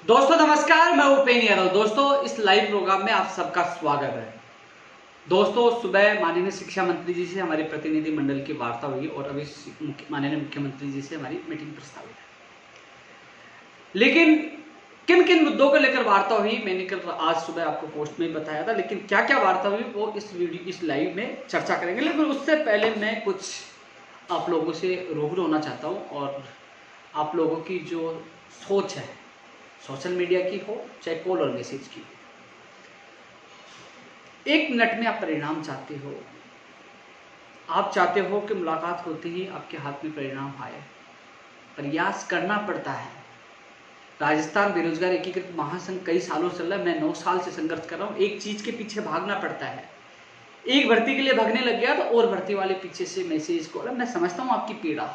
दोस्तों नमस्कार, मैं उपेंद्र यादव। दोस्तों इस लाइव प्रोग्राम में आप सबका स्वागत है। दोस्तों सुबह माननीय शिक्षा मंत्री जी से हमारे प्रतिनिधि मंडल की वार्ता हुई और अभी माननीय मुख्यमंत्री जी से हमारी मीटिंग प्रस्तावित है। लेकिन किन किन मुद्दों को लेकर वार्ता हुई मैंने कल आज सुबह आपको पोस्ट में बताया था, लेकिन क्या क्या वार्ता हुई वो इस लाइव में चर्चा करेंगे। लेकिन उससे पहले मैं कुछ आप लोगों से रूबरू होना चाहता हूँ और आप लोगों की जो सोच है सोशल मीडिया की हो चाहे कॉल और मैसेज की, एक मिनट में आप परिणाम चाहते हो। आप चाहते हो कि मुलाकात होते ही आपके हाथ में परिणाम आए। प्रयास करना पड़ता है। राजस्थान बेरोजगार एकीकृत महासंघ कई सालों से चल रहा है। मैं 9 साल से संघर्ष कर रहा हूँ। एक चीज के पीछे भागना पड़ता है। एक भर्ती के लिए भागने लग गया तो और भर्ती वाले पीछे से मैसेज कॉल। मैं समझता हूँ आपकी पीड़ा,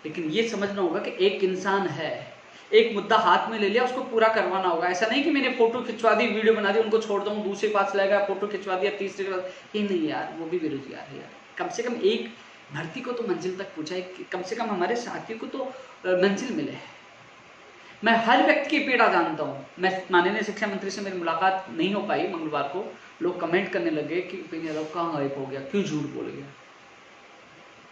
लेकिन ये समझना होगा कि एक इंसान है, एक मुद्दा हाथ में ले लिया, उसको पूरा करवाना होगा। ऐसा नहीं कि मैंने फोटो खिंचवा दी, वीडियो बना दी, उनको छोड़ दूँ, दूसरे के पास लगा फोटो खिंचवा दिया, तीसरे के पास ही नहीं। यार वो भी बेरोजगार है यार। कम से कम एक भर्ती को तो मंजिल तक पहुंचाए, कम से कम हमारे साथियों को तो मंजिल मिले। मैं हर व्यक्ति की पीड़ा जानता हूँ। मैं माननीय शिक्षा मंत्री से मेरी मुलाकात नहीं हो पाई मंगलवार को। लोग कमेंट करने लगे कि उपेंद्र यादव कहाँ गायब हो गया, क्यों झूठ बोल गया।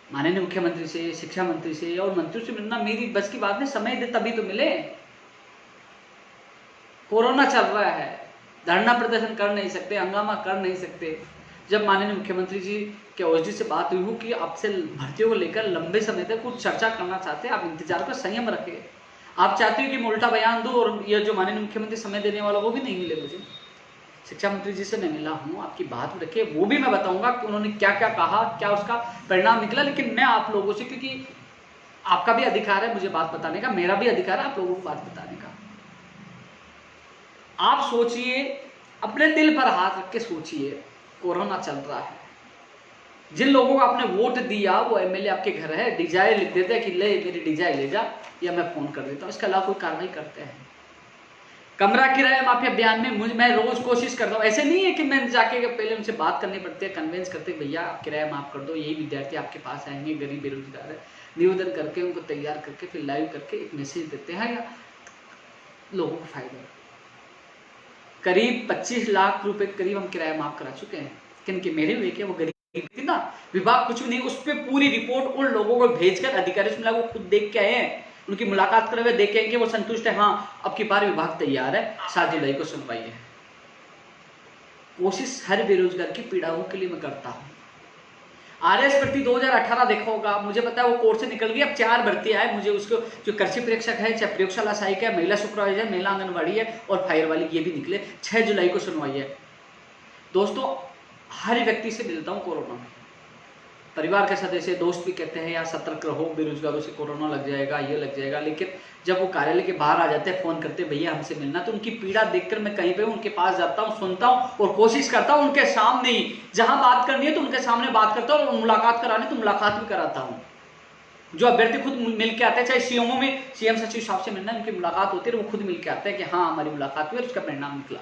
माननीय मुख्यमंत्री से, शिक्षा मंत्री से और मंत्रियों से मिलना मेरी बस की बात नहीं। समय दे तभी तो मिले। कोरोना चल रहा है, धरना प्रदर्शन कर नहीं सकते, हंगामा कर नहीं सकते। जब माननीय मुख्यमंत्री जी के ओएसडी से बात हुई हो कि आपसे भर्तियों को लेकर लंबे समय तक कुछ चर्चा करना चाहते हैं, आप इंतजार पर संयम रखें। आप चाहते हो कि मैं उल्टा बयान दूं और ये जो माननीय मुख्यमंत्री समय देने वाला वो भी नहीं मिले मुझे। शिक्षा मंत्री जी से मैं मिला हूँ, आपकी बात रखे, वो भी मैं बताऊंगा कि उन्होंने क्या क्या कहा, क्या उसका परिणाम निकला। लेकिन मैं आप लोगों से, क्योंकि आपका भी अधिकार है मुझे बात बताने का, मेरा भी अधिकार है आप लोगों को बात बताने का। आप सोचिए, अपने दिल पर हाथ रख के सोचिए। कोरोना चल रहा है, जिन लोगों को आपने वोट दिया वो एमएलए आपके घर है, डिजाइन लिख देते हैं कि ले मेरी डिजाइन ले जा, या मैं फोन कर देता हूँ। इसके अलावा कोई कार्रवाई करते हैं? कमरा किराया माफिया अभियान में मैं रोज कोशिश करता हूँ। ऐसे नहीं है कि मैं जाके पहले उनसे बात करनी पड़ती है, कन्विंस करते भैया आप किराया माफ कर दो, यही विद्यार्थी आपके पास आएंगे, गरीब बेरोजगार है। निवेदन करके उनको तैयार करके फिर लाइव करके एक मैसेज देते हैं, या लोगों को फायदा। करीब 25 लाख रुपए करीब हम किराया माफ करा चुके हैं। किनके? मेरे हुए के, वो गरीब थी ना, विभाग कुछ भी नहीं, उस पर पूरी रिपोर्ट उन लोगों को भेजकर अधिकारी से मिला, वो खुद देख के आए हैं, उनकी मुलाकात करे हुए देख के आएंगे, वो संतुष्ट है, हाँ अब की बार विभाग तैयार है, 7 जुलाई को सुनवाई है। कोशिश हर बेरोजगार की पीड़ाओं के लिए मैं करता हूँ। आरएस भर्ती 2018 देखा होगा, मुझे पता है वो कोर्स से निकल गई। अब 4 भर्ती आए, मुझे उसको जो कृषि प्रेक्षक है, चाहे प्रयोगशाला सहायक है, महिला सुपरवाइजर, महिला आंगनबाड़ी है और फायर वाली, ये भी निकले। 6 जुलाई को सुनवाई है। दोस्तों हर व्यक्ति से मिलता हूँ कोरोना में, परिवार के सदस्य, दोस्त भी कहते हैं यार सतर्क रहो, बेरोजगारों से कोरोना लग जाएगा, ये लग जाएगा। लेकिन जब वो कार्यालय के बाहर आ जाते हैं, फोन करते हैं भैया हमसे मिलना, तो उनकी पीड़ा देखकर मैं कहीं पे उनके पास जाता हूँ, सुनता हूँ और कोशिश करता हूँ उनके सामने ही, जहां बात करनी है तो उनके सामने बात करता हूँ, और मुलाकात करानी तो मुलाकात भी कराता हूँ। जो अभ्यर्थी खुद मिल के आते हैं, चाहे सीएमओ में सीएम सचिव साहब से मिलना, उनकी मुलाकात होती है, वो खुद मिल के आते हैं कि हाँ हमारी मुलाकात हुई और उसका परिणाम निकला।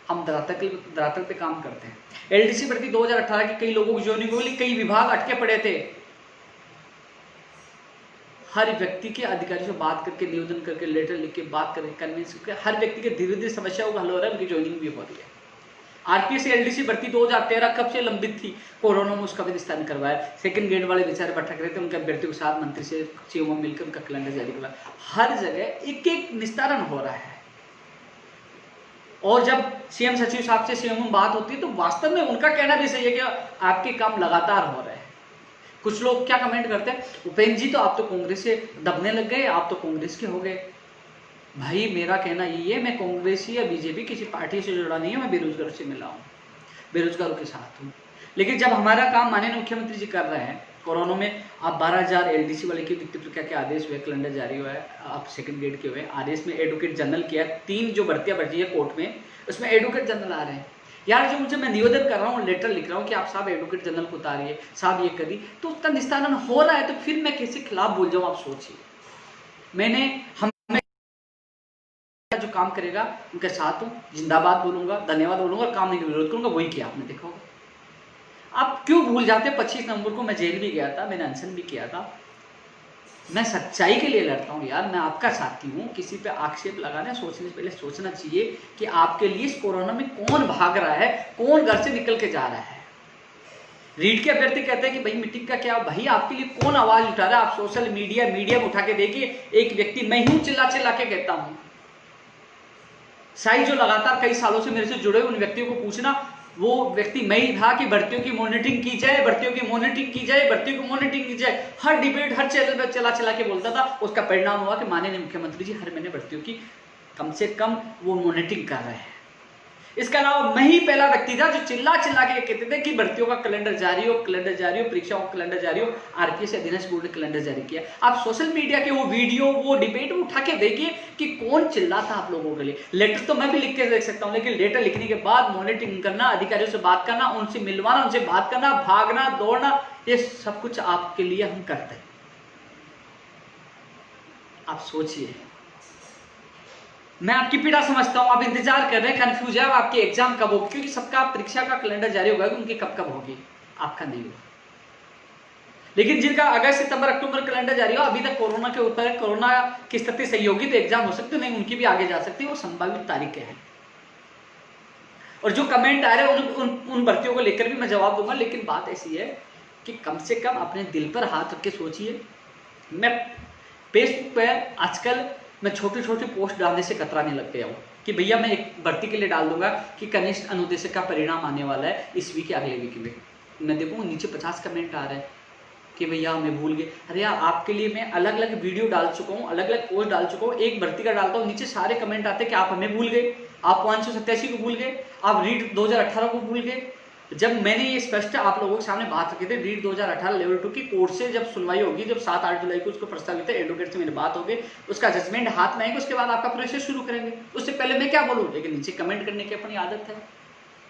हम धरातल पे काम करते हैं। एलडीसी भर्ती 2018 की कई लोगों की ज्वाइनिंग हुई, कई विभाग अटके पड़े थे। हर व्यक्ति के अधिकारी से बात करके, निवेदन करके, लेटर लिख के, बात करके, कन्विंस करके, हर व्यक्ति के धीरे धीरे समस्याओं का हल हो रहा है, उनकी ज्वाइनिंग भी हो रही है। आरपीएस एलडीसी भर्ती 2013 कब से लंबित थी, कोरोना में उसका भी निस्तारण करवाया। सेकंड ग्रेड वाले बेचारे भटक रहे थे, उनके अभ्यर्थियों के साथ मंत्री से सीएमओ मिलकर उनका कैलेंडर जारी करवाया। हर जगह एक एक निस्तारण हो रहा है। और जब सीएम सचिव साहब से सीएमओ में बात होती है तो वास्तव में उनका कहना भी सही है कि आपके काम लगातार हो रहे हैं। कुछ लोग क्या कमेंट करते हैं, उपेंद्र जी तो आप तो कांग्रेस से दबने लग गए, आप तो कांग्रेस के हो गए। भाई मेरा कहना यही है, मैं कांग्रेसी या बीजेपी किसी पार्टी से जुड़ा नहीं हूं, मैं बेरोजगारों से मिला हूं, बेरोजगारों के साथ हूं। लेकिन जब हमारा काम माननीय मुख्यमंत्री जी कर रहे हैं, कोरोना में आप 12,000 एलडीसी वाले की वित्तीय प्रक्रिया के आदेश हुए, कैलेंडर जारी हुआ है, आप सेकंड ग्रेड के हुए, आदेश में एडवोकेट जनरल किया, 3 जो भर्तियां बची है कोर्ट में, उसमें एडवोकेट जनरल आ रहे हैं। यार जो उनसे मैं निवेदन कर रहा हूँ, लेटर लिख रहा हूँ कि आप साहब एडवोकेट जनरल को उतारिए, साहब ये करिए, तो उसका निस्तारण हो रहा है, तो फिर मैं किसी खिलाफ बोल जाऊँ? आप सोचिए। मैंने हम जो काम करेगा उनके साथ हूँ, जिंदाबाद बोलूंगा, धन्यवाद बोलूंगा, काम नहीं विरोध करूंगा, वही किया आपने देखा होगा। आप क्यों भूल जाते? 25 नवंबर को मैं जेल भी गया था, मैंने अनशन भी किया था। मैं सच्चाई के लिए लड़ता हूँ यार, मैं आपका साथी हूँ। किसी पे आक्षेप लगाना सोचने से पहले सोचना चाहिए कि आपके लिए इस कोरोना में कौन भाग रहा है, कौन घर से निकल के जा रहा है। रीड के अभ्यर्थी कहते हैं कि भाई मीटिंग का क्या, भाई आपके लिए कौन आवाज उठा रहा है। आप सोशल मीडिया में उठा के देखिए, एक व्यक्ति मैं हूं चिल्ला चिल्ला के कहता हूं। साई जो लगातार कई सालों से मेरे से जुड़े उन व्यक्तियों को पूछना, वो व्यक्ति मैं ही था कि भर्तियों की मॉनिटरिंग की जाए, भर्तियों की मॉनिटरिंग की जाए, भर्तियों की मॉनिटरिंग की जाए। हर डिबेट हर चैनल पर चला चला के बोलता था। उसका परिणाम हुआ कि माननीय मुख्यमंत्री जी हर महीने भर्तियों की कम से कम वो मॉनिटरिंग कर रहे हैं। इसके अलावा मैं ही पहला व्यक्ति था जो चिल्ला चिल्ला के कहते थे कि भर्तियों का कैलेंडर जारी हो, कैलेंडर जारी हो, परीक्षाओं का कैलेंडर जारी हो। आरपीएस अधीनस्थ बोर्ड ने कैलेंडर जारी किया। आप सोशल मीडिया के वो वीडियो वो डिबेट उठा के देखिए कि कौन चिल्लाता आप लोगों के लिए। लेटर तो मैं भी लिख के देख सकता हूं, लेकिन लेटर लिखने के बाद मॉनिटरिंग करना, अधिकारियों से बात करना, उनसे मिलवाना, उनसे बात करना, भागना दौड़ना, ये सब कुछ आपके लिए हम करते हैं। आप सोचिए, मैं आपकी पीड़ा समझता हूं, आप इंतजार कर रहे हैं, कंफ्यूज है आपकी एग्जाम कब होगी, क्योंकि सबका परीक्षा का कैलेंडर जारी होगा, उनकी कब कब होगी, आपका नहीं होगा। लेकिन जिनका अगस्त सितंबर अक्टूबर कैलेंडर जारी हो, अभी तक कोरोना के ऊपर है, कोरोना की स्थिति सही होगी तो एग्जाम हो सकते नहीं, उनकी भी आगे जा सकती है, वो संभावित तारीखें हैं। और जो कमेंट आ रहे हैं उन भर्तियों को लेकर भी मैं जवाब दूंगा। लेकिन बात ऐसी है कि कम से कम अपने दिल पर हाथ रख के सोचिए। मैं फेसबुक पर आजकल मैं छोटी छोटी पोस्ट डालने से कतराने लग गया हूँ कि भैया मैं एक भर्ती के लिए डाल दूंगा कि कनिष्ठ अनुदेशक का परिणाम आने वाला है इस वीक या अगले वीक में। मैं देखूँ नीचे 50 कमेंट आ रहे हैं कि भैया हमें भूल गए। अरे यार, आपके लिए मैं अलग अलग वीडियो डाल चुका हूँ, अलग अलग पोस्ट डाल चुका हूँ। एक भर्ती का डालता हूँ, नीचे सारे कमेंट आते हैं कि आप हमें भूल गए, आप 587 को भूल गए, आप रीट 2018 को भूल गए। जब मैंने ये स्पष्ट आप लोगों के सामने बात रखी थी, रीट 2018 लेवल 2 की कोर्ट से जब सुनवाई होगी, जब 7-8 जुलाई को उसको प्रस्तावित है, एडवोकेट से मेरी बात होगी, उसका जजमेंट हाथ में आएगा, उसके बाद आपका प्रोसेस शुरू करेंगे। उससे पहले मैं क्या बोलूँ, लेकिन नीचे कमेंट करने की अपनी आदत है।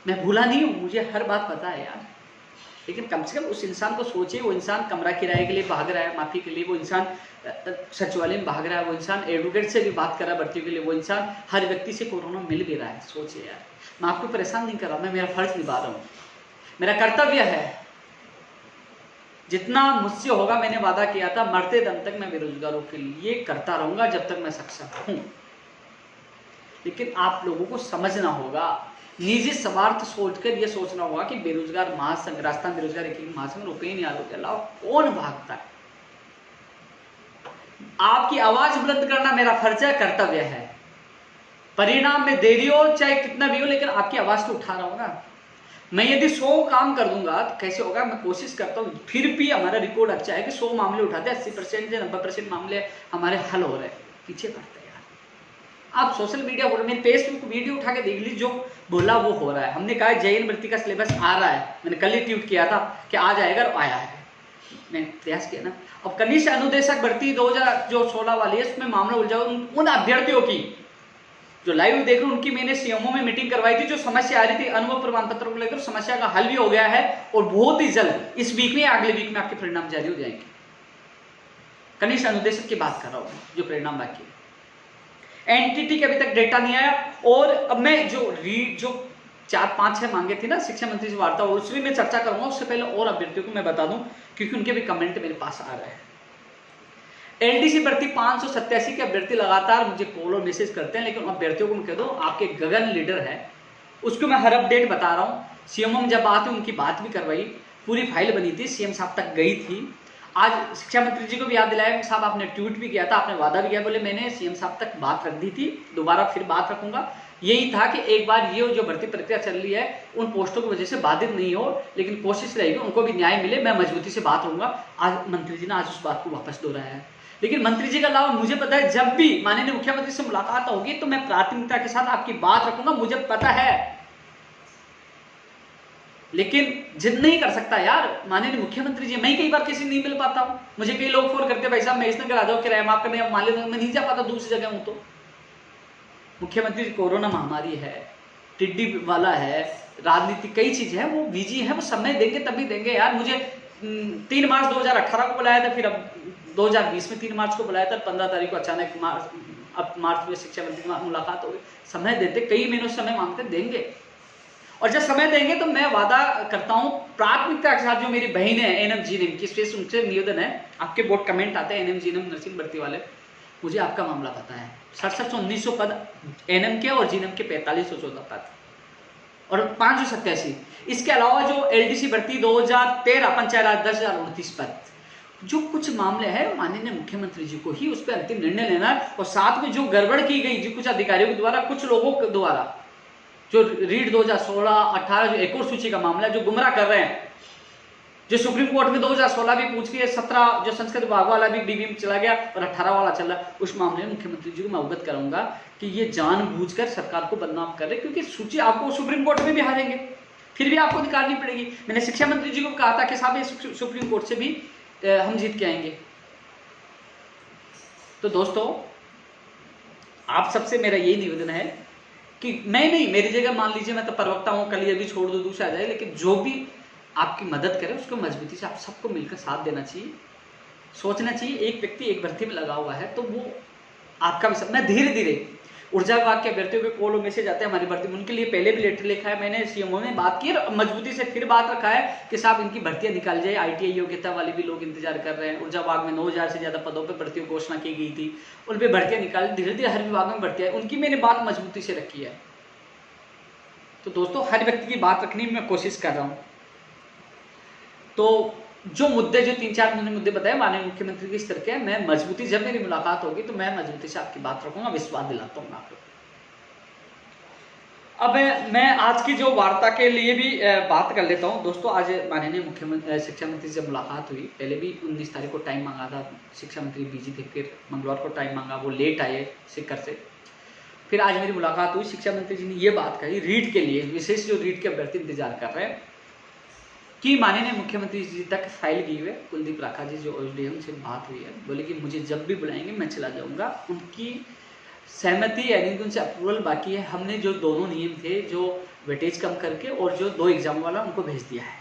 मैं भूला नहीं हूँ, मुझे हर बात पता है यार। लेकिन कम से कम उस इंसान को सोचिए, वो इंसान कमरा किराए के लिए भाग रहा है, माफी के लिए, वो इंसान सचिवालय में भाग रहा है, वो इंसान एडवोकेट से भी बात कर रहा है भर्ती के लिए, वो इंसान हर व्यक्ति से कोरोना मिल भी रहा है। सोचिए यार, मैं आपको परेशान नहीं कर रहा, मैं मेरा फर्ज निभा रहा हूँ, मेरा कर्तव्य है। जितना मुझसे होगा, मैंने वादा किया था मरते दम तक मैं बेरोजगारों के लिए करता रहूंगा जब तक मैं सक्षम हूं। लेकिन आप लोगों को समझना होगा, निजी स्वार्थ सोचकर यह सोचना होगा कि बेरोजगार महासंघ, राजस्थान बेरोजगार एकीकरण महासंघ, रुपये नहीं आलों के अलावा कौन भागता है। आपकी आवाज बुलंद करना मेरा फर्ज है, कर्तव्य है। परिणाम में देरी हो चाहे कितना भी हो, लेकिन आपकी आवाज तो उठा रहा हूं ना। मैं यदि 100 काम कर दूंगा तो कैसे होगा, मैं कोशिश करता हूँ, फिर भी हमारा रिकॉर्ड अच्छा है कि 100 मामले उठाते हैं, 80% या 90% मामले हमारे हल हो रहे हैं, पीछे पड़ते हैं यार। आप सोशल मीडिया बोल, मैंने फेसबुक वीडियो उठा के देख ली, जो बोला वो हो रहा है। हमने कहा जैन भर्ती का सिलेबस आ रहा है, मैंने कल ही ट्वीट किया था कि आ जाएगा, और आया है, मैंने प्रयास किया ना। अब कनिष्ठ अनुदेशक भर्ती 2016 वाली है, उसमें मामला उलझा उन अभ्यर्थियों की जो लाइव देख रहे हैं, उनकी मैंने सीएमओ में मीटिंग करवाई थी। जो समस्या आ रही थी अनुभव प्रमाण पत्रों को लेकर, समस्या का हल भी हो गया है, और बहुत ही जल्द इस वीक में या अगले वीक में आपके परिणाम जारी हो जाएंगे। कनिष्ठ अनुदेशक की बात कर रहा हूं, जो परिणाम बाकी है। एनटीटी के अभी तक डेटा नहीं आया। और अब मैं जो 4-5-6 मांगे थी ना शिक्षा मंत्री से वार्ता, उसमें मैं चर्चा करूंगा। उससे पहले और अभ्यर्थियों को मैं बता दूं, क्योंकि उनके भी कमेंट मेरे पास आ रहे हैं। एलडीसी भर्ती 587 के अभ्यर्थी लगातार मुझे कॉल और मैसेज करते हैं, लेकिन अभ्यर्थियों को मैं कह दूं, आपके गगन लीडर है, उसको मैं हर अपडेट बता रहा हूं। सीएमओ में जब बात हुई, उनकी बात भी करवाई, पूरी फाइल बनी थी, सीएम साहब तक गई थी। आज शिक्षा मंत्री जी को भी याद दिलाया, साहब आपने ट्वीट भी किया था, आपने वादा भी किया, बोले मैंने सीएम साहब तक बात रख दी थी, दोबारा फिर बात रखूंगा। यही था कि एक बार ये जो भर्ती प्रक्रिया चल रही है उन पोस्टों की वजह से बाधित नहीं हो, लेकिन कोशिश रहेगी उनको भी न्याय मिले, मैं मजबूती से बात रहूंगा। आज मंत्री जी ने आज उस बात को वापस दोहराया है। लेकिन मंत्री जी के अलावा मुझे पता है, जब भी माननीय मुख्यमंत्री से मुलाकात होगी तो मैं प्राथमिकता के साथ आपकी बात रखूंगा, मुझे पता है। लेकिन जिद नहीं कर सकता यार माननीय मुख्यमंत्री जी, मैं कई बार किसी नहीं मिल पाता हूं। मुझे कई लोग फोन करते, भाई साहब मैं इसनगर आ जाओ, किराया माफ करने, मान लो मैं नहीं जा पाता, दूसरी जगह हूं। तो मुख्यमंत्री कोरोना महामारी है, टिड्डी वाला है, राजनीति कई चीजें हैं, वो बिजी है, वो समय देंगे तभी देंगे यार। मुझे 3 मार्च 2018 को बुलाया था, फिर अब 2020 में 3 मार्च को बुलाया था, 15 तारीख को अचानक मार्च में शिक्षा मंत्री की मुलाकात हो गई। समय देते, कई महीनों से समय मांगते, देंगे। और जब समय देंगे तो मैं वादा करता हूं प्राथमिकता के साथ, जो मेरी बहन है एनएम जीएनएम की, स्पेस उनसे निवेदन है, आपके बहुत कमेंट आते हैं एनएम जीएनएम नर्सिंग भर्ती वाले, मुझे आपका मामला पता है। 671900 पद एनएम के और जीएनएम के 4514 पद और 587। इसके अलावा जो एलडीसी भर्ती 2013 पंचायत राज 10,029 पद, जो कुछ मामले हैं माननीय मुख्यमंत्री जी को ही उस पर अंतिम निर्णय लेना है। और साथ में जो गड़बड़ की गई जो कुछ अधिकारियों के द्वारा, कुछ लोगों के द्वारा, जो रीड 2016-18 जो एक और सूची का मामला है, जो गुमराह कर रहे हैं, जो सुप्रीम कोर्ट में 2016 भी पूछ के 17 जो संस्कृत विभाग वाला भी डीबीएम चला गया और 18 वाला चल रहा, उस मामले में मुख्यमंत्री जी को मैं अवगत कराऊंगा कि ये जानबूझकर सरकार को बदनाम कर रहे, क्योंकि सूची आपको सुप्रीम कोर्ट में भी हारेंगे, फिर भी आपको निकालनी पड़ेगी। मैंने शिक्षा मंत्री जी को कहा था कि साहब ये सुप्रीम कोर्ट से भी हम जीत के आएंगे। तो दोस्तों, आप सबसे मेरा यही निवेदन है कि मैं नहीं, मेरी जगह मान लीजिए मैं तो प्रवक्ता हूं, कल ये भी छोड़ दो, दूसरा आ जाए, लेकिन जो भी आपकी मदद करे उसको मजबूती से आप सबको मिलकर साथ देना चाहिए। सोचना चाहिए एक व्यक्ति एक भर्ती में लगा हुआ है तो वो आपका भी सब। मैं धीरे धीरे ऊर्जा विभाग के अभ्यर्थियों के कॉल और मैसेज आते हैं हमारी भर्ती में, उनके लिए पहले भी लेटर लिखा है मैंने, सीएमओ ने बात की और मजबूती से फिर बात रखा है कि साहब इनकी भर्तियां निकाल जाए। आईटीआई योग्यता वाले भी लोग इंतजार कर रहे हैं। ऊर्जा विभाग में 9000 से ज्यादा पदों पर भर्ती घोषणा की गई थी, उन पर भर्तियां निकाल, धीरे धीरे हर विभाग में भर्तियां, उनकी मैंने बात मजबूती से रखी है। तो दोस्तों, हर व्यक्ति की बात रखने की मैं कोशिश कर रहा हूं। तो जो मुद्दे, जो 3-4 मैंने मुद्दे बताए माननीय मुख्यमंत्री के स्तर के, मैं मजबूती, जब मेरी मुलाकात होगी तो मैं मजबूती से आपकी बात रखूंगा, विश्वास दिलाता हूँ आपको। अब मैं आज की जो वार्ता के लिए भी बात कर लेता हूँ। दोस्तों, आज माननीय मुख्यमंत्री शिक्षा मंत्री से मुलाकात हुई। पहले भी 19 तारीख को टाइम मांगा था, शिक्षा मंत्री बिजी थे, फिर मंगलवार को टाइम मांगा, वो लेट आए सिक्कर से। फिर आज मेरी मुलाकात हुई, शिक्षा मंत्री जी ने ये बात कही रीट के लिए, विशेष जो रीट के अभ्यर्थी इंतजार कर रहे हैं, कि माननीय मुख्यमंत्री जी तक फाइल गई हुई। कुलदीप राठा जी जो OSDM से बात हुई है, बोले कि मुझे जब भी बुलाएंगे मैं चला जाऊंगा। उनकी सहमति यानी कि उनसे अप्रूवल बाकी है। हमने जो दोनों नियम थे, जो वेटेज कम करके और जो 2 एग्जाम वाला, उनको भेज दिया है।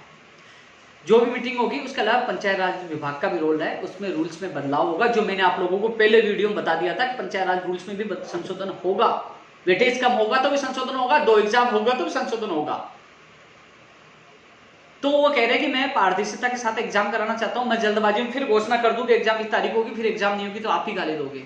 जो भी मीटिंग होगी उसके अलावा पंचायत राज विभाग का भी रोल है, उसमें रूल्स में बदलाव होगा। जो मैंने आप लोगों को पहले वीडियो में बता दिया था कि पंचायत राज रूल्स में भी संशोधन होगा। वेटेज कम होगा तो भी संशोधन होगा, 2 एग्जाम होगा तो भी संशोधन होगा। तो वो कह रहे हैं कि मैं पारदर्शिता के साथ एग्जाम कराना चाहता हूं, मैं जल्दबाजी में फिर घोषणा कर दूं कि एग्जाम इस तारीख होगी, फिर एग्जाम नहीं होगी तो आप ही गाली दोगे।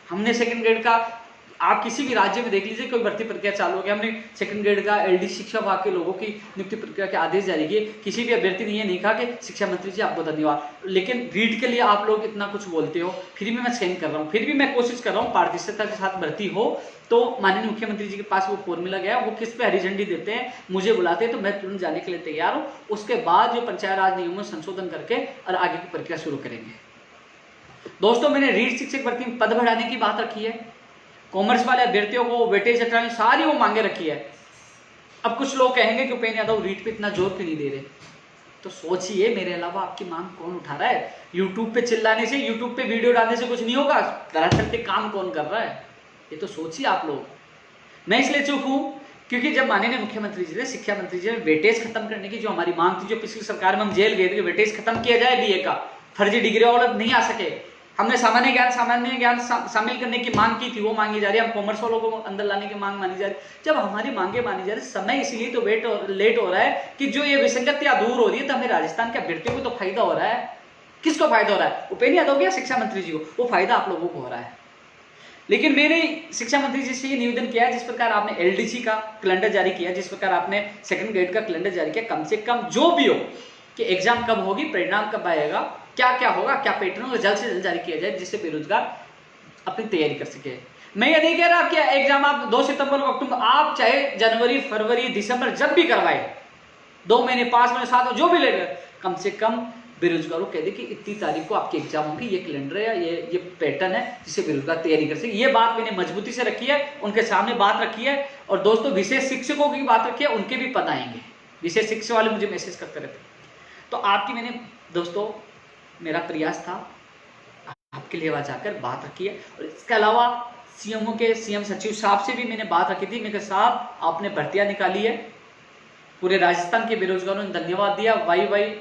हमने सेकंड ग्रेड का, आप किसी भी राज्य में देख लीजिए, कोई भर्ती प्रक्रिया चालू हो गया, हमने सेकंड ग्रेड का LD शिक्षा विभाग के लोगों की नियुक्ति प्रक्रिया के आदेश जारी किए। किसी भी अभ्यर्थी ने ये नहीं कहा कि शिक्षा मंत्री जी आपको धन्यवाद, लेकिन रीट के लिए आप लोग इतना कुछ बोलते हो। फिर भी मैं स्कैन कर रहा हूँ, फिर भी मैं कोशिश कर रहा हूँ पारदर्शिता के साथ भर्ती हो। तो माननीय मुख्यमंत्री जी के पास वो फॉर्मूला गया, वो किस पे हरी झंडी देते हैं, मुझे बुलाते हैं तो मैं तुरंत जाने के लिए तैयार हूँ। उसके बाद जो पंचायत राज नियमों में संशोधन करके और आगे की प्रक्रिया शुरू करेंगे। दोस्तों, मैंने रीट शिक्षक भर्ती में पद बढ़ाने की बात रखी है, कॉमर्स वाले अभ्यर्थियों को वेटेज हटाने, सारी वो मांगे रखी है। अब कुछ लोग कहेंगे कि उपेंद्र यादव रीट पे इतना जोर क्यों नहीं दे रहे, तो सोचिए मेरे अलावा आपकी मांग कौन उठा रहा है। यूट्यूब पे चिल्लाने से, यूट्यूब पे वीडियो डालने से कुछ नहीं होगा, दरअसल पे काम कौन कर रहा है, ये तो सोचिए आप लोग। मैं इसलिए चुप हूं क्योंकि जब माननीय मुख्यमंत्री जी ने, शिक्षा मंत्री जी ने वेटेज खत्म करने की जो हमारी मांग थी, जो पिछली सरकार में हम जेल गए थे, वेटेज खत्म किया जाए BA का, फर्जी डिग्री वाले नहीं आ सके, हमने सामान्य ज्ञान शामिल करने की मांग की थी, वो मांगी जा रही है। हम कॉमर्स वालों को अंदर लाने की मांग मानी जा रही है। जब हमारी मांगे मानी जा रही है, समय इसीलिए तो लेट हो रहा है कि जो ये विसंगतियां दूर हो रही है, तो हमें राजस्थान के अभ्यर्थियों को तो फायदा हो रहा है। किसको फायदा हो रहा है? उपेंद्र यादव या शिक्षा मंत्री जी को? वो फायदा आप लोगों को हो रहा है। लेकिन मैंने शिक्षा मंत्री जी से ये निवेदन किया, जिस प्रकार आपने LDC का कैलेंडर जारी किया, जिस प्रकार आपने सेकंड ग्रेड का कैलेंडर जारी किया, कम से कम जो भी हो कि एग्जाम कब होगी, परिणाम कब आएगा, क्या क्या होगा, क्या पैटर्न होगा, जल्द से जल्द जारी किया जाए, जिससे बेरोजगार अपनी तैयारी कर सके। मैं ये नहीं कह रहा कि एग्जाम आप 2 सितंबर को, अक्टूबर, आप चाहे जनवरी, फरवरी, दिसंबर जब भी करवाए, 2 महीने, 5 महीने, 7 महीने, जो भी लेगा, कम से कम बेरोजगारों कह दे कि इतनी तारीख को आपके एग्जाम होंगे, ये कैलेंडर है, ये पैटर्न है, जिससे बेरोजगार तैयारी कर सके। ये बात मैंने मजबूती से रखी है, उनके सामने बात रखी है। और दोस्तों, विशेष शिक्षकों की बात रखी है, उनके भी पद आएंगे। विशेष शिक्षक वाले मुझे मैसेज करते रहते, तो आपकी मैंने दोस्तों, मेरा प्रयास था आपके लिए आवाज आकर बात रखी है। और इसके अलावा CMO के CM सचिव साहब से भी मैंने बात रखी थी। मैंने कहा साहब, आपने भर्तियां निकाली है, पूरे राजस्थान के बेरोजगारों ने धन्यवाद दिया, वाई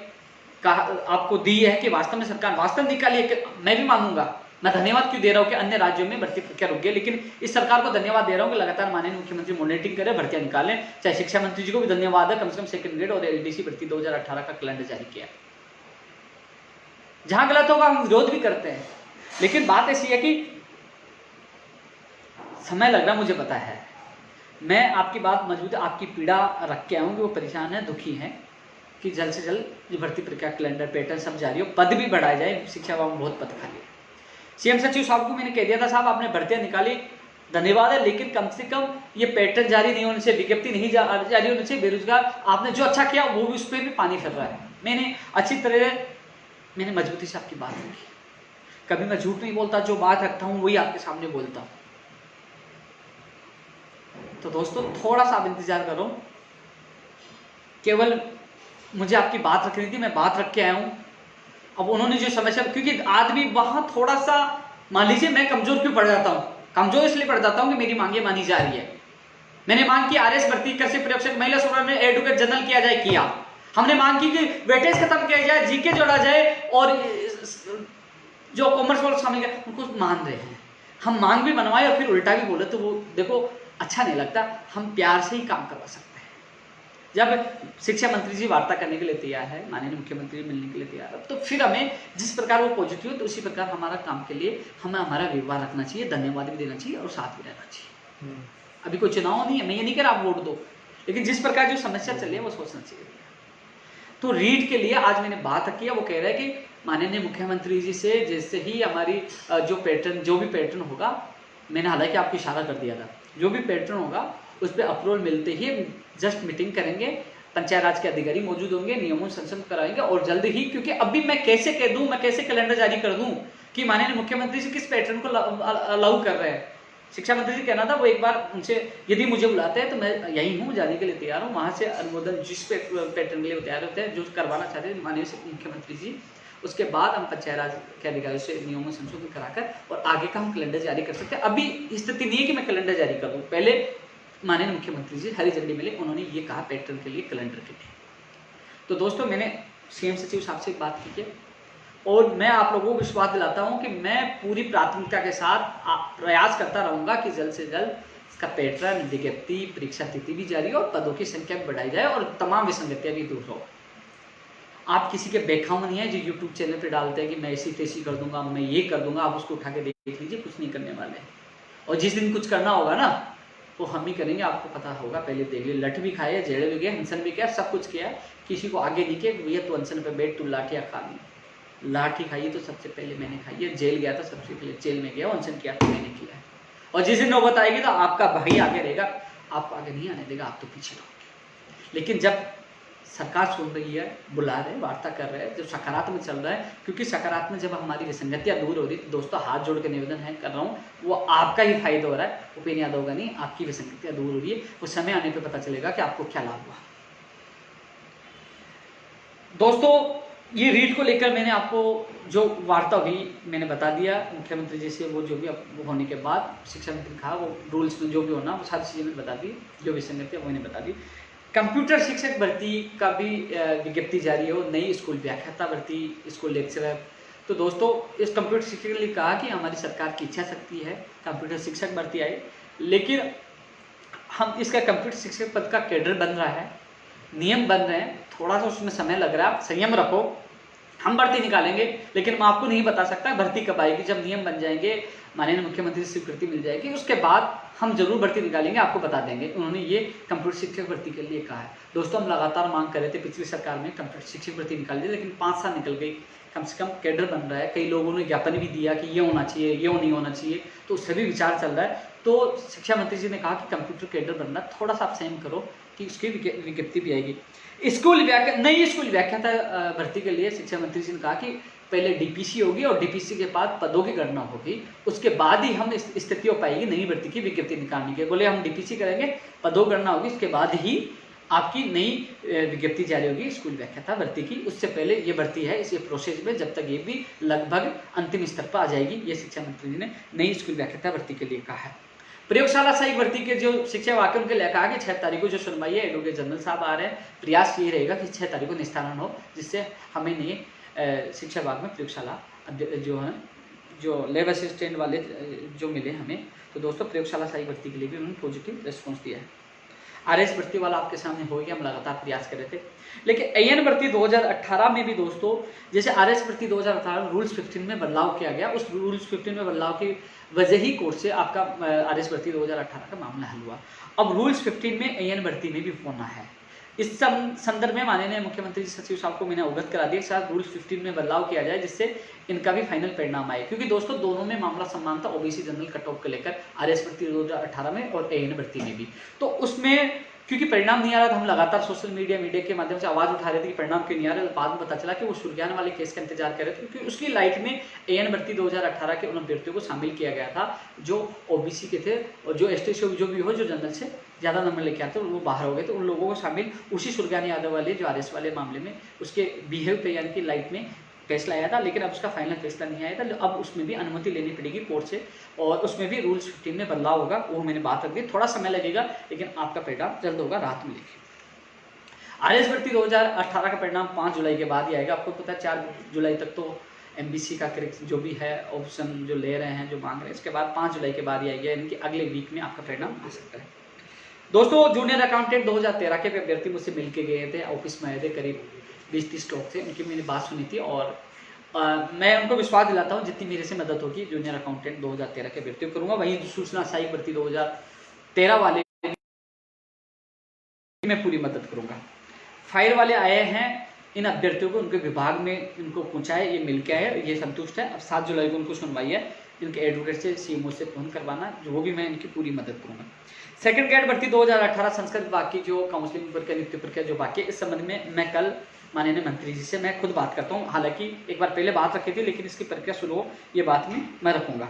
आपको दी है कि वास्तव में सरकार वास्तव निकाली है। मैं भी मांगूंगा, मैं धन्यवाद क्यों दे रहा हूँ कि अन्य राज्यों में भर्ती प्रक्रिया रुक गई, लेकिन इस सरकार को धन्यवाद दे रहा हूँ कि लगातार माननीय मुख्यमंत्री मॉनिटरिंग करे, भर्तियां निकालें। चाहे शिक्षा मंत्री जी को भी धन्यवाद है, कम से कम सेकंड ग्रेड और एलडीसी भर्ती 2018 का कैलेंडर जारी किया। जहां गलत होगा हम विरोध भी करते हैं, लेकिन बात ऐसी है कि समय लग रहा, मुझे पता है। मैं आपकी बात मजबूत, आपकी पीड़ा रख के आऊँ कि वो परेशान है, दुखी हैं कि जल्द से जल्द ये भर्ती प्रक्रिया कैलेंडर पैटर्न सब जारी हो, पद भी बढ़ाए जाए। शिक्षा विभाग में बहुत पद खाली है। सीएम सचिव साहब को मैंने कह दिया था, साहब आपने भर्तियां निकाली, धन्यवाद है, लेकिन कम से कम ये पैटर्न जारी नहीं होने से, विज्ञप्ति नहीं जारी होने से बेरोजगार आपने जो अच्छा किया वो भी, उस पर भी पानी फिर रहा है। मैंने अच्छी तरह मैंने मजबूती से आपकी बात रखी, कभी मैं झूठ नहीं बोलता, जो बात रखता हूँ वही आपके सामने बोलता हूँ। तो दोस्तों थोड़ा सा आप इंतजार करो, केवल मुझे आपकी बात रखनी थी, मैं बात रख के आया हूं। अब उन्होंने जो समस्या, क्योंकि आदमी वहां थोड़ा सा, मान लीजिए मैं कमजोर क्यों पड़ जाता हूं, कमजोर इसलिए पड़ जाता हूं कि मेरी मांगे मानी जा रही है। मैंने मांग की आरएस भर्ती, कृषि प्रशिक्षक, महिला सुरक्षा में एडवोकेट जनरल किया जाए, किया। हमने मांग की कि वेटेज खत्म किया जाए, जीके जोड़ा जाए और जो कॉमर्स वाले शामिल किया, उनको मान रहे हैं। हम मांग भी बनवाए और फिर उल्टा भी बोले, तो वो देखो अच्छा नहीं लगता। हम प्यार से ही काम करवा सकते हैं। जब शिक्षा मंत्री जी वार्ता करने के लिए तैयार है, माननीय मुख्यमंत्री मिलने के लिए तैयार है, तो फिर हमें जिस प्रकार वो पॉजिटिव है, तो उसी प्रकार हमारा काम के लिए हमें हमारा व्यवहार रखना चाहिए, धन्यवाद भी देना चाहिए और साथ भी रहना चाहिए। अभी कोई चुनाव नहीं है, मैं ये नहीं कह रहा आप वोट दो, लेकिन जिस प्रकार जो समस्या चल रही है वो सोचना चाहिए। तो रीट के लिए आज मैंने बात की है, वो कह रहा है कि माननीय मुख्यमंत्री जी से जैसे ही हमारी जो भी पैटर्न होगा, मैंने हालांकि आपको इशारा कर दिया था, जो भी पैटर्न होगा उस पर अप्रूवल मिलते ही जस्ट मीटिंग करेंगे, पंचायत राज के अधिकारी मौजूद होंगे, नियमों संशोधन कराएंगे और जल्द ही, क्योंकि अभी मैं कैसे कह दूं, मैं कैसे कैलेंडर जारी कर दूं कि माननीय मुख्यमंत्री जी किस पैटर्न को अलाउ कर रहे हैं। शिक्षा मंत्री जी कहना था, वो एक बार उनसे यदि मुझे बुलाते हैं तो मैं यही हूँ, जाने के लिए तैयार हूँ, वहां से अनुमोदन जिस पैटर्न के लिए तैयार होते हैं, जो करवाना चाहते हैं माननीय मुख्यमंत्री जी, उसके बाद हम पंचायत राज के अधिकारियों से नियमों में संशोधन कराकर और आगे का हम कैलेंडर जारी कर सकते हैं। अभी स्थिति नहीं है कि मैं कैलेंडर जारी कर दूं, पहले माननीय मुख्यमंत्री जी हरी झंडी मिले, उन्होंने ये कहा पैटर्न के लिए, कैलेंडर के लिए। तो दोस्तों मैंने सीएम सचिव साहब से बात की है और मैं आप लोगों को विश्वास दिलाता हूं कि मैं पूरी प्राथमिकता के साथ प्रयास करता रहूंगा कि जल्द से जल्द इसका पैटर्न, विज्ञप्ति, परीक्षा तिथि भी जारी हो और पदों की संख्या भी बढ़ाई जाए और तमाम विसंगतियां भी दूर हो। आप किसी के बेखाम नहीं है जो यूट्यूब चैनल पे डालते हैं कि मैं ऐसी तैसी कर दूंगा, मैं ये कर दूंगा, आप उसको उठा के देख लीजिए, कुछ नहीं करने वाले। और जिस दिन कुछ करना होगा ना, तो हम ही करेंगे, आपको पता होगा, पहले देख लिए। लठ भी खाए, जेड़े भी गए, अनशन भी किया, सब कुछ किया, किसी को आगे नहीं किया भैया तो अनशन पे बैठ, तू लाठियाँ खा ली। लाठी खाई तो सबसे पहले मैंने खाई है, जेल गया था सबसे पहले, जेल में गया, अनशन किया तो मैंने किया है। और जिस दिन नौबत आएगी तो आपका भाई आगे रहेगा, आपको आगे नहीं आने देगा, आप तो पीछे रहोगे। लेकिन जब सरकार सुन रही है, बुला रहे, वार्ता कर रहे हैं, जब सकारात्मक चल रहा है, क्योंकि सकारात्मक जब हमारी विसंगतियां दूर हो रही, तो दोस्तों हाथ जोड़ के निवेदन है कर रहा हूँ, वो आपका ही फायदा हो रहा है, उपेन्द्र यादव का नहीं, आपकी विसंगतियां दूर हो रही है। वो समय आने पे पता चलेगा कि आपको क्या लाभ हुआ। दोस्तों ये रीट को लेकर मैंने आपको जो वार्ता हुई मैंने बता दिया मुख्यमंत्री जी से, वो जो भी होने के बाद शिक्षा मंत्री कहा वो रूल्स में जो भी होना वो सारी चीज़ें मैंने बता दी, जो विसंगतियां वो मैंने बता दी। कंप्यूटर शिक्षक भर्ती का भी विज्ञप्ति जारी हो, नई स्कूल व्याख्याता भर्ती, स्कूल लेक्चरर। तो दोस्तों इस कंप्यूटर शिक्षक ने कहा कि हमारी सरकार की इच्छा शक्ति है कंप्यूटर शिक्षक भर्ती आए, लेकिन हम इसका कंप्यूटर शिक्षक पद का कैडर बन रहा है, नियम बन रहे हैं, थोड़ा सा उसमें समय लग रहा है, आप संयम रखो, हम भर्ती निकालेंगे, लेकिन मैं आपको नहीं बता सकता भर्ती कब आएगी। जब नियम बन जाएंगे, माननीय मुख्यमंत्री से स्वीकृति मिल जाएगी, उसके बाद हम जरूर भर्ती निकालेंगे, आपको बता देंगे। उन्होंने ये कंप्यूटर शिक्षक भर्ती के लिए कहा है। दोस्तों हम लगातार मांग कर रहे थे, पिछली सरकार में कंप्यूटर शिक्षक भर्ती निकाल दी, लेकिन 5 साल निकल गई, कम से कम कैडर बन रहा है। कई लोगों ने ज्ञापन भी दिया कि ये होना चाहिए, ये नहीं होना चाहिए, तो उससे भी विचार चल रहा है। तो शिक्षा मंत्री जी ने कहा कि कंप्यूटर कैडर बनना, थोड़ा सा आप सहन करो कि उसकी विज्ञप्ति भी आएगी। नई स्कूल व्याख्याता भर्ती के लिए शिक्षा मंत्री जी ने कहा कि पहले डीपीसी होगी और डीपीसी के बाद पदों की गणना होगी, उसके बाद ही हम स्थिति हो पाएगी नई भर्ती की विज्ञप्ति निकालने के। बोले हम डीपीसी करेंगे, पदों गणना होगी, उसके बाद ही आपकी नई विज्ञप्ति जारी होगी स्कूल व्याख्याता भर्ती की। उससे पहले ये भर्ती है, इस प्रोसेस में जब तक ये भी लगभग अंतिम स्तर पर आ जाएगी। ये शिक्षा मंत्री जी ने नई स्कूल व्याख्याता भर्ती के लिए कहा है। प्रयोगशाला सहायक भर्ती के जो शिक्षा वाक्य उनके लिए कहा कि 6 तारीख को जो सुनवाई है, एडवोकेट जनरल साहब आ रहे हैं, प्रयास ये रहेगा कि 6 तारीख को निस्तारण हो, जिससे हमें नहीं शिक्षा विभाग में प्रयोगशाला जो है जो लैब असिस्टेंट वाले जो मिले हमें, तो दोस्तों प्रयोगशाला सहायक भर्ती के लिए भी उन्होंने पॉजिटिव रिस्पॉन्स दिया है। आरएस भर्ती वाला आपके सामने हो गया, हम लगातार प्रयास कर रहे थे। लेकिन एएन भर्ती 2018 में भी दोस्तों, जैसे आरएस भर्ती 2018 रूल्स 15 में बदलाव किया गया, उस रूल्स 15 में बदलाव की वजह ही कोर्ट से आपका आरएस भर्ती 2018 का मामला हल हुआ। अब रूल्स 15 में एएन भर्ती में भी होना है। इस संदर्भ में माननीय मुख्यमंत्री सचिव साहब को मैंने अवगत करा दिया, साथ रूल्स 15 में बदलाव किया जाए जिससे इनका भी फाइनल परिणाम आए, क्योंकि दोस्तों दोनों में मामला समान था, ओबीसी जनरल कट ऑफ को लेकर आरएस भर्ती 2018 में और एएन भर्ती में भी। तो उसमें क्योंकि परिणाम नहीं आ रहा था, हम लगातार सोशल मीडिया के माध्यम से आवाज उठा रहे थे कि परिणाम क्यों नहीं आ रहा। बाद में पता चला कि वो सुरग्यान वाले केस का इंतजार कर रहे थे, क्योंकि उसकी लाइट में एएन भर्ती 2018 के उन अभ्यर्थियों को शामिल किया गया था जो ओबीसी के थे और जो एसटी से जो भी हो, जो जनरल से ज़्यादा नंबर लेके आते वो बाहर हो गए, तो उन लोगों को शामिल उसी सुरग्यान यादव वाले जो आरएस वाले मामले में उसके बिहेव पे यानी कि लाइट में फैसला आया था, लेकिन अब उसका फाइनल फैसला नहीं आया था। अब उसमें भी अनुमति लेनी पड़ेगी कोर्ट से और उसमें भी रूल्स 15 में बदलाव होगा, वो मैंने बात रख दी। थोड़ा समय लगेगा लेकिन आपका परिणाम जल्द होगा, राहत मिलेगी। आरएस भर्ती 2018 का परिणाम 5 जुलाई के बाद ही आएगा। आपको पता है 4 जुलाई तक तो एमबीसी का जो भी है ऑप्शन जो ले रहे हैं, जो मांग रहे हैं, इसके बाद 5 जुलाई के बाद ही आएगा, यानी कि अगले वीक में आपका परिणाम आ सकता है। दोस्तों जूनियर अकाउंटेंट 2013 के अभ्यर्थी मुझसे मिल के गए थे, ऑफिस में आए थे, करीब 20-30 लोग थे, उनकी मैंने बात सुनी थी और मैं उनको विश्वास दिलाता हूँ जितनी मेरे से मदद होगी जूनियर अकाउंटेंट 2013 के अभ्यर्थियों करूँगा। वहीं सूचना सहायक भर्ती 2013 वाले मैं पूरी मदद करूँगा। फायर वाले आए हैं, इन अभ्यर्थियों को उनके विभाग में इनको पहुँचाए, ये मिल के आए, ये संतुष्ट है। अब 7 जुलाई को उनको सुनवाई है, इनके एडवोकेट से सीएमओ से फोन करवाना, वो भी मैं इनकी पूरी मदद करूँगा। सेकंड ग्रेड भर्ती 2018 संस्कृत विभाग की जो काउंसलिंग प्रक्रिया, नियुक्ति प्रक्रिया जो बाकी है, इस संबंध में मैं कल माननीय मंत्री जी से मैं खुद बात करता हूँ। हालांकि एक बार पहले बात रखी थी, लेकिन इसकी प्रक्रिया शुरू हो ये बात में मैं रखूँगा।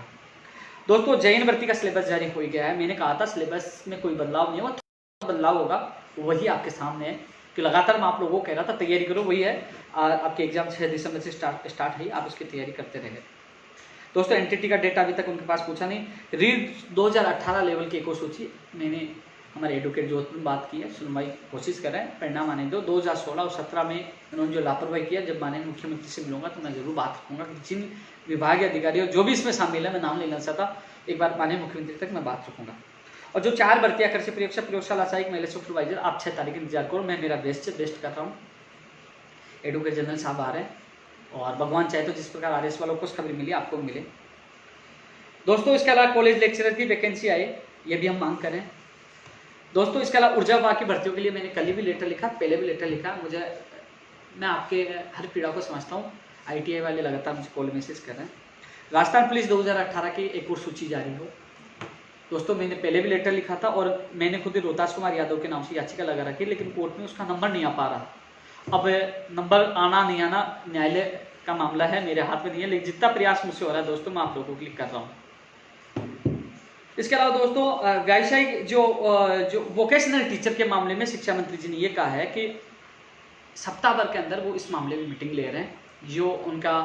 दोस्तों जैन भर्ती का सिलेबस जारी हो गया है। मैंने कहा था सिलेबस में कोई बदलाव नहीं होगा, थोड़ा बदलाव होगा, वही आपके सामने है कि लगातार मैं आप लोगों को कह रहा था तैयारी करो, वही है। आपके एग्जाम 6 दिसंबर से स्टार्ट है, आप उसकी तैयारी करते रहे। दोस्तों एनटीटी का डेटा अभी तक उनके पास पूछा नहीं। रीड 2018 लेवल की एक और सूची मैंने हमारे एडवोकेट जोधपुर में बात की है, सुनवाई कोशिश कर रहे हैं, परिणाम आने दो। 2016 और 17 में उन्होंने जो लापरवाही किया, जब माननीय मुख्यमंत्री से मिलूंगा तो मैं जरूर बात रखूंगा कि जिन विभागीय अधिकारियों जो भी इसमें शामिल है, मैं नाम लेना चाहता, एक बार माननीय मुख्यमंत्री तक मैं बात रखूंगा। और जो 4 भर्तियां कृषि परीक्षा, प्रयोगशाला सहायक, महिला सुपरवाइजर, आप 6 तारीख इंतजार करो, मैं मेरा बेस्ट से बेस्ट कर रहा हूँ। एडवोकेट जनरल साहब आ रहे हैं और भगवान चाहे तो जिस प्रकार आरएस वालों को खबर मिली आपको मिले। दोस्तों इसके अलावा कॉलेज लेक्चरर की वैकेंसी आए, ये भी हम मांग करें। दोस्तों इसके अलावा ऊर्जा विभाग की भर्तियों के लिए मैंने कल भी लेटर लिखा, पहले भी लेटर लिखा। मैं आपके हर पीड़ा को समझता हूँ। आईटीआई वाले लगातार मुझे कॉल मैसेज कर रहे हैं। राजस्थान पुलिस 2018 की एक और सूची जारी हो। दोस्तों मैंने पहले भी लेटर लिखा था और मैंने खुद ही रोहतास कुमार यादव के नाम से याचिका लगा रखी, लेकिन कोर्ट में उसका नंबर नहीं आ पा रहा। अब नंबर आना नहीं आना न्यायालय का मामला है, मेरे हाथ में नहीं है, लेकिन जितना प्रयास मुझसे हो रहा है दोस्तों मैं आप लोगों को क्लिक कर रहा हूँ। इसके अलावा दोस्तों व्यावसायिक जो वोकेशनल टीचर के मामले में शिक्षा मंत्री जी ने ये कहा है कि सप्ताह भर के अंदर वो इस मामले में मीटिंग ले रहे हैं। जो उनका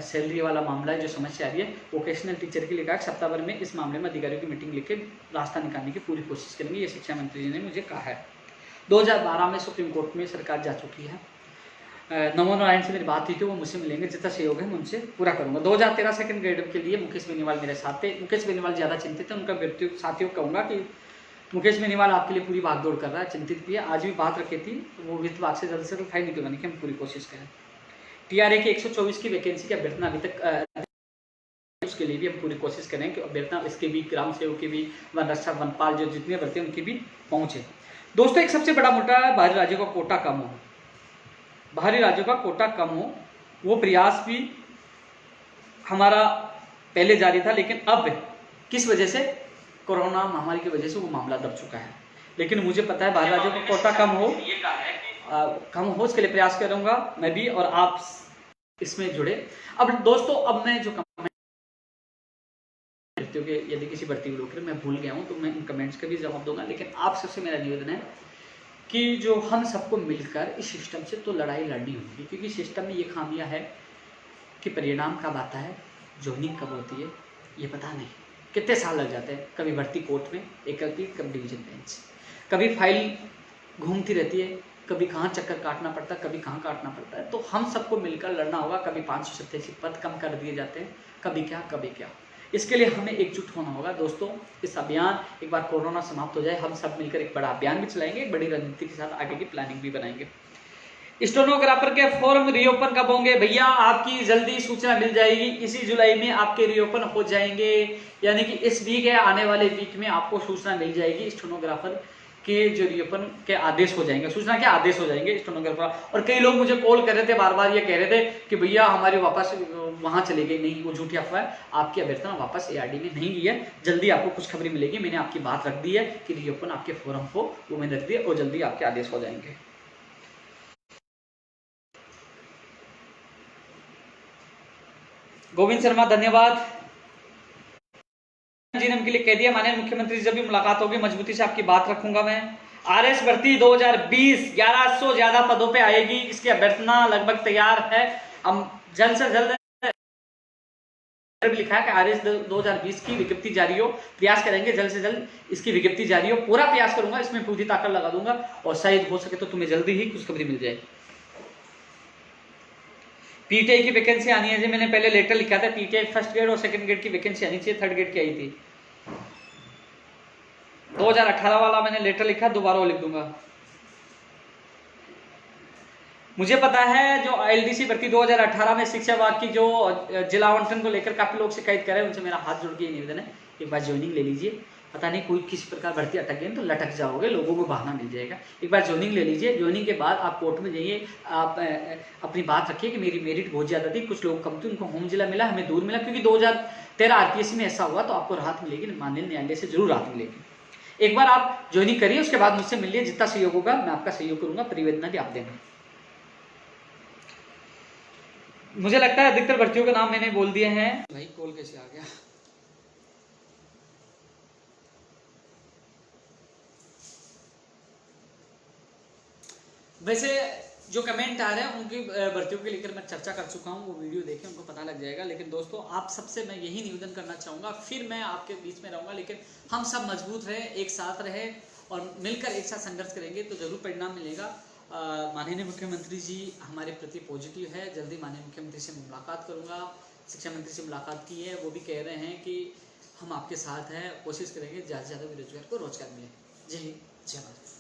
सैलरी वाला मामला है, जो समस्या आ रही है वोकेशनल टीचर के लिए, कहा सप्ताह भर में इस मामले में अधिकारियों की मीटिंग लेकर रास्ता निकालने की पूरी कोशिश करेंगे, ये शिक्षा मंत्री जी ने मुझे कहा है। 2012 में सुप्रीम कोर्ट में सरकार जा चुकी है। नमो नारायण से मेरी बात हुई थी, वो मुझसे मिलेंगे, जितना सहयोग है मैं उनसे पूरा करूंगा। 2013 सेकंड ग्रेड के लिए मुकेश बेनीवाल मेरे साथ थे। मुकेश बेनीवाल ज़्यादा चिंतित है, उनका व्यक्ति साथियों को कहूँगा कि मुकेश बेनीवाल आपके लिए पूरी भागदौड़ कर रहा है, चिंतित भी है। आज भी बात रखी थी, वो वित्त विभाग से जल्द से जल्द फाइल निकलवाने की हम पूरी कोशिश करें। टीआरए की 124 की वैकेंसी की अभ्यर्थना अभी तक, उसके लिए भी हम पूरी कोशिश करें कि अभ्यर्थना इसके भी, ग्राम सेवक की भी, वन रक्षक, वनपाल जो जितने भर्ती हैं उनकी भी पहुँचे। दोस्तों एक सबसे बड़ा मुद्दा है बाहरी राज्यों का कोटा कम हो। बाहरी राज्यों का कोटा कम हो, वो प्रयास भी हमारा पहले जारी था, लेकिन अब किस वजह से, कोरोना महामारी की वजह से वो मामला दब चुका है। लेकिन मुझे पता है बाहरी राज्यों का कोटा कम हो, उसके लिए प्रयास करूंगा मैं भी और आप इसमें जुड़े। अब दोस्तों अब मैं जो कमेंट, यदि किसी भर्ती को लेकर मैं भूल गया हूं तो मैं इन कमेंट्स का भी जवाब दूंगा, लेकिन आप सबसे मेरा निवेदन है कि जो हम सबको मिलकर इस सिस्टम से तो लड़ाई लड़नी होगी, क्योंकि सिस्टम में ये खामियां है कि परिणाम कब आता है, जॉइनिंग कब होती है, ये पता नहीं, कितने साल लग जाते हैं। कभी भर्ती कोर्ट में एकल, कभी डिवीजन बेंच, कभी फाइल घूमती रहती है, कभी कहाँ चक्कर काटना पड़ता है, कभी कहाँ काटना पड़ता है। तो हम सबको मिलकर लड़ना होगा। कभी 587 पद कम कर दिए जाते हैं, कभी क्या। इसके लिए हमें एकजुट होना होगा दोस्तों। इस अभियान, एक बार कोरोना समाप्त हो जाए, हम सब मिलकर एक बड़ा अभियान भी चलाएंगे, एक बड़ी रणनीति के साथ आगे की प्लानिंग भी बनाएंगे। स्टेनोग्राफर के फॉर्म रीओपन कब होंगे? भैया आपकी जल्दी सूचना मिल जाएगी, इसी जुलाई में आपके रीओपन हो जाएंगे, यानी कि इस वीक है, आने वाले वीक में आपको सूचना मिल जाएगी। स्टेनोग्राफर के जो रीओपन के आदेश हो जाएंगे, सूचना के आदेश हो जाएंगे स्टेनोग्राफर। और कई लोग मुझे कॉल कर रहे थे, बार बार ये कह रहे थे कि भैया हमारी वापस वहां चले गई। नहीं, वो झूठी अफवाह है। आपकी अभ्यर्थना वापस एआरडी में नहीं गई है। जल्दी आपको खुशखबरी मिलेगी। मैंने आपकी बात रख दी है कि रीओपन आपके फॉर्म को वो मैंने रख दिया और जल्दी आपके आदेश हो जाएंगे। गोविंद शर्मा धन्यवाद। जीनम के लिए कह दिया, माननीय मुख्यमंत्री जब भी मुलाकात होगी मजबूती से आपकी बात रखूंगा मैं। आरएस भर्ती 2020 1100 ज्यादा पदों पे आएगी, इसकी अभ्यर्थना लगभग तैयार है। हम जल्द से जल्द लिखा है कि आरएस 2020 की विज्ञप्ति जारी हो, प्रयास करेंगे जल्द से जल्द इसकी विज्ञप्ति जारी हो। पूरा प्रयास करूंगा, इसमें पूरी ताकत लगा दूंगा और शायद हो सके तो तुम्हें जल्दी ही खुशखबरी मिल जाएगी। पीटीआई की वैकेंसी आनी है जी, मैंने पहले लेटर लिखा था। पीटीआई फर्स्ट ग्रेड और सेकंड ग्रेड की वैकेंसी आनी चाहिए, थर्ड ग्रेड की आई थी। 2018 वाला मैंने लेटर लिखा, दोबारा वो लिख दूंगा। मुझे पता है जो एलडीसी भर्ती 2018 में शिक्षा विभाग की जो जिला आवंटन को लेकर काफी लोग शिकायत कर रहे हैं, उनसे मेरा हाथ जोड़ के निवेदन है, एक बार ज्वाइनिंग ले लीजिए। पता नहीं कोई किसी प्रकार भर्ती अटक गई तो लटक जाओगे, लोगों को बहाना मिल जाएगा। एक बार ज्वाइनिंग ले लीजिए। ज्वाइनिंग के बाद आप कोर्ट में जाइए, आप अपनी बात रखिए कि मेरी मेरिट बहुत ज़्यादा थी, कुछ लोग कम थे, उनको होम जिला मिला, हमें दूर मिला। क्योंकि 2013 आरपीएससी में ऐसा हुआ, तो आपको राहत मिलेगी, माननीय न्यायालय से जरूर राहत मिलेगी। एक बार आप ज्वाइनिंग करिए, उसके बाद मुझसे मिलिए, जितना सहयोग होगा मैं आपका सहयोग करूंगा, परिवेदना भी आप देना। मुझे लगता है अधिकतर भर्तियों के नाम मैंने बोल दिए हैं। भाई कॉल कैसे आ गया? वैसे जो कमेंट आ रहे हैं उनकी भर्तियों के लेकर मैं चर्चा कर चुका हूं, वो वीडियो देखें, उनको पता लग जाएगा। लेकिन दोस्तों आप सबसे मैं यही निवेदन करना चाहूंगा, फिर मैं आपके बीच में रहूंगा, लेकिन हम सब मजबूत रहे, एक साथ रहे और मिलकर एक साथ संघर्ष करेंगे तो जरूर परिणाम मिलेगा। माननीय मुख्यमंत्री जी हमारे प्रति पॉजिटिव है। जल्दी माननीय मुख्यमंत्री से मुलाकात करूंगा। शिक्षा मंत्री से मुलाकात की है, वो भी कह रहे हैं कि हम आपके साथ हैं, कोशिश करेंगे ज़्यादा से ज़्यादा बेरोजगार को रोजगार मिले। जय हिंद, जय भारत।